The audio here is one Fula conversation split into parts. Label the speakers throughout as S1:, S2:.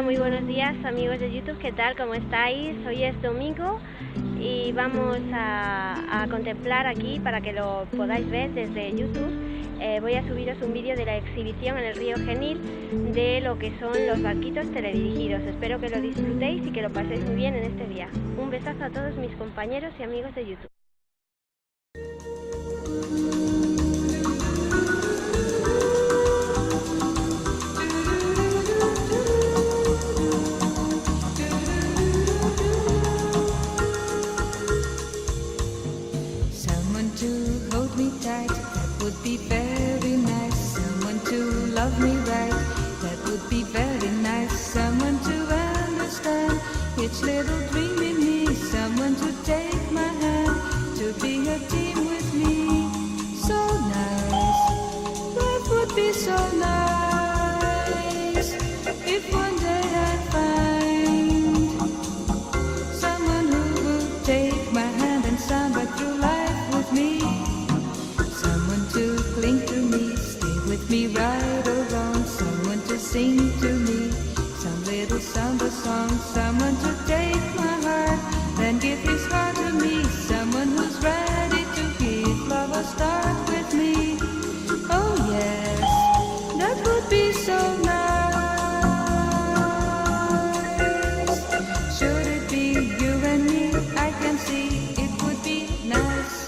S1: muy buenos días amigos de YouTube, ¿qué tal? ¿Cómo estáis? Hoy es domingo y vamos a contemplar aquí para que lo podáis ver desde YouTube. Voy a subiros un vídeo de la exhibición en el río Genil de lo que son los barquitos teledirigidos. Espero que lo disfrutéis y que lo paséis muy bien en este día. Un besazo a todos mis compañeros y amigos de YouTube.
S2: Someone to hold me tight, that would be very nice. Someone to love me right, that would be very nice. Someone to understand each little dream in me. Someone to take my hand, to be a team with me. So nice, life would be so nice if one day I find someone who would take my hand and samba through life with me. Someone to cling to me, stay with me right or wrong. Someone to sing to me some little samba song. Someone to take my heart, then give his heart to me. Someone who's ready to give love a start with me. Oh yes, that would be so nice. Should it be you and me, I can see it would be nice.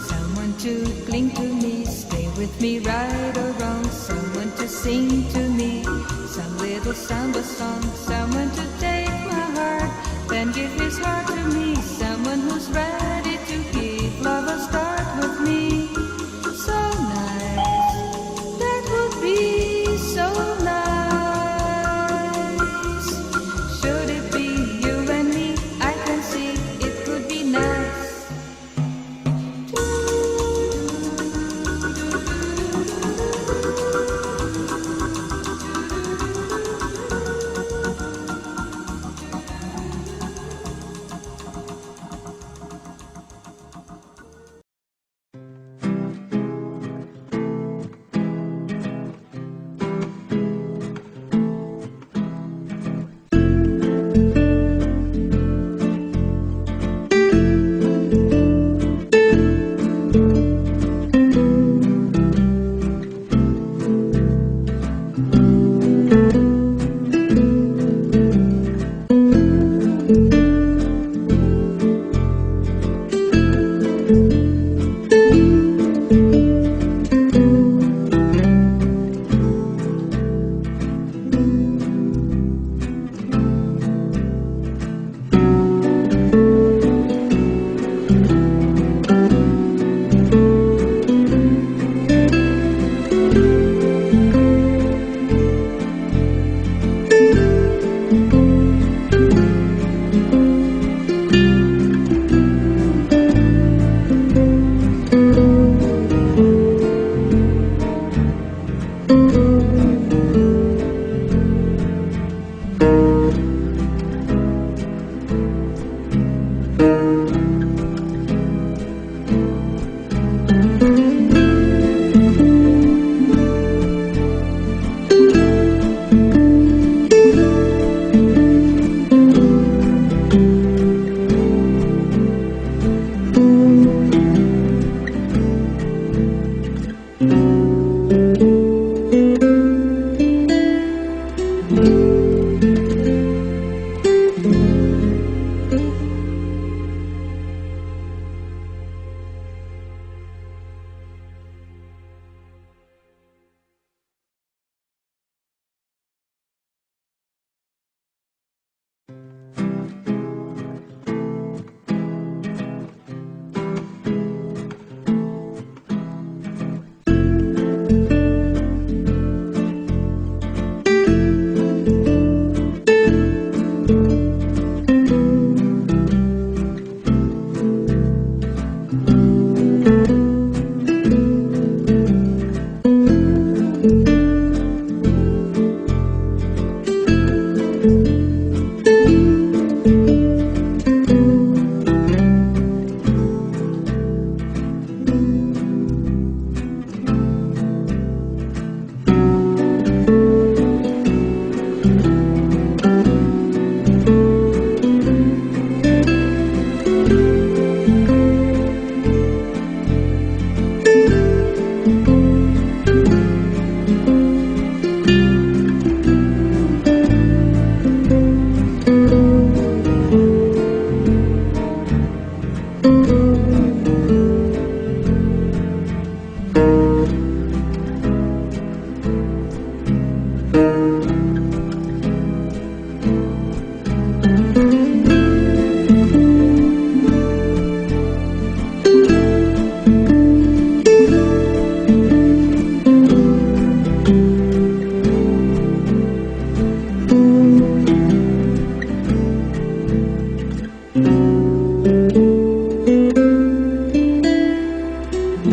S2: Someone to cling to me, stay with me right or wrong. Someone to sing to me some little samba song. Someone to take my heart, then give his heart to me. Someone who's ready to give love a start with me. So nice, that would be so nice. Should it be you and me, I can see it could be nice.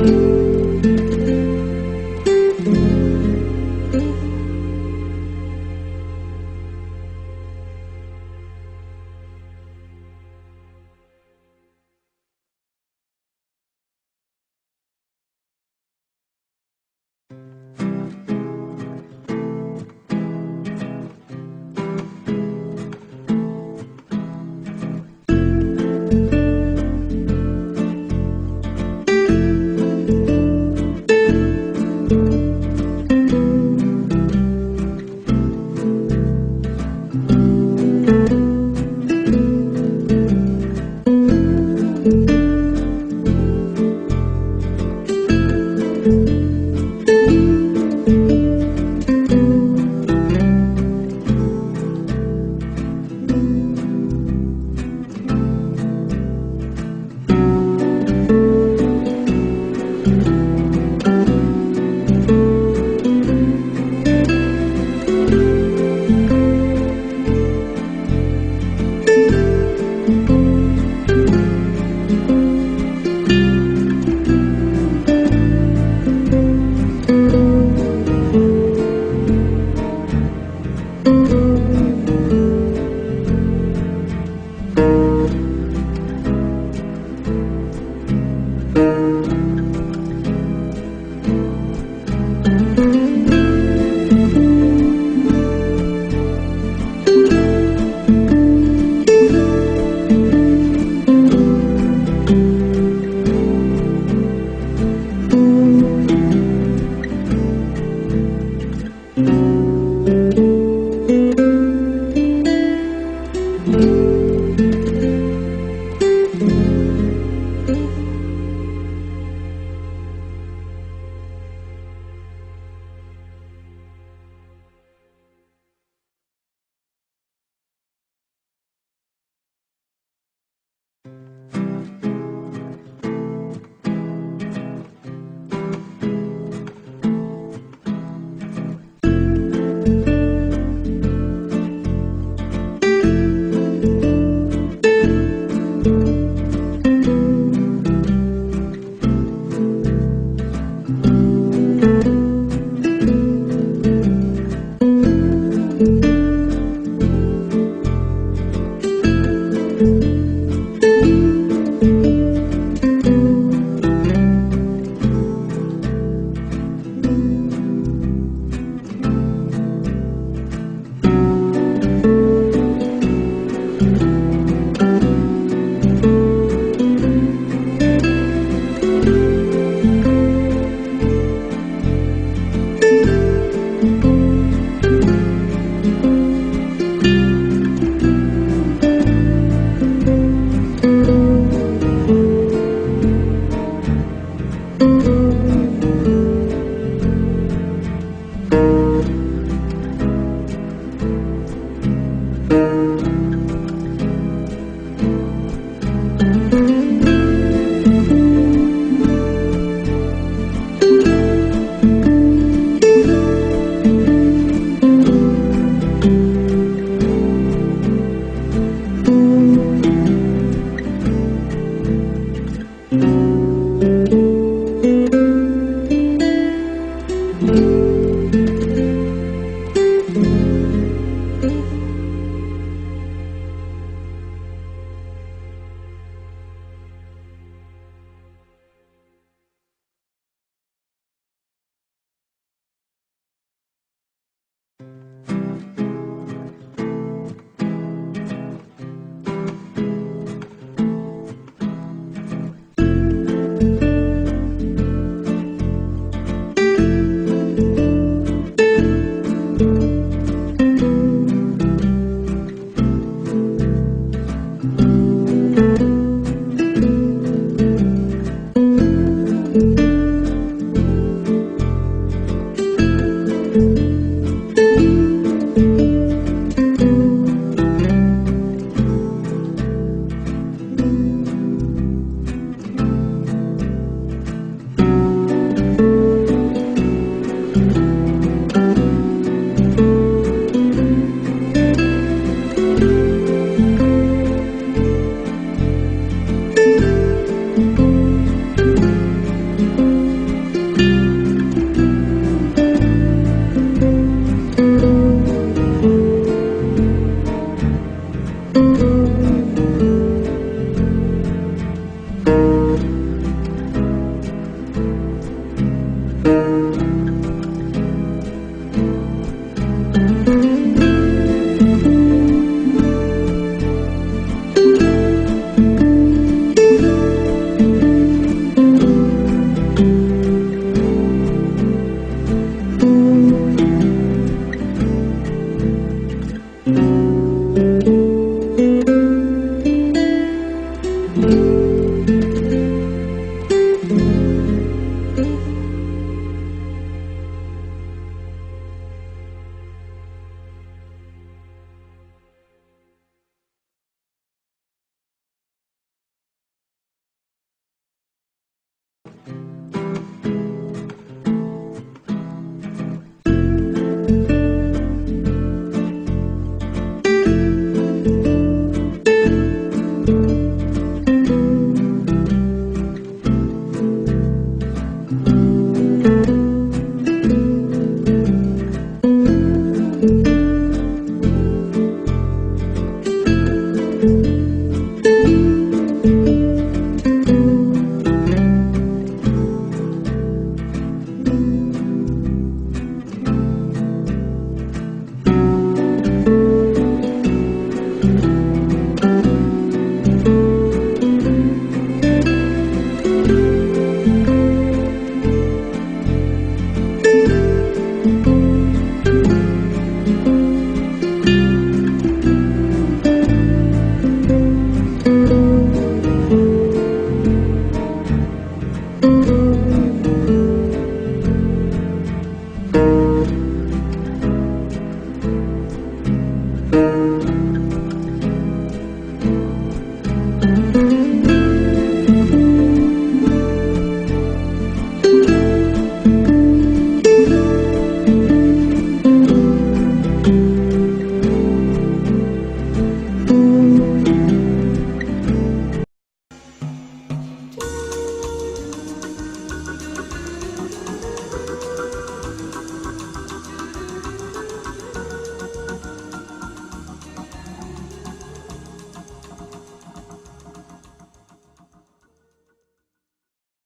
S2: me.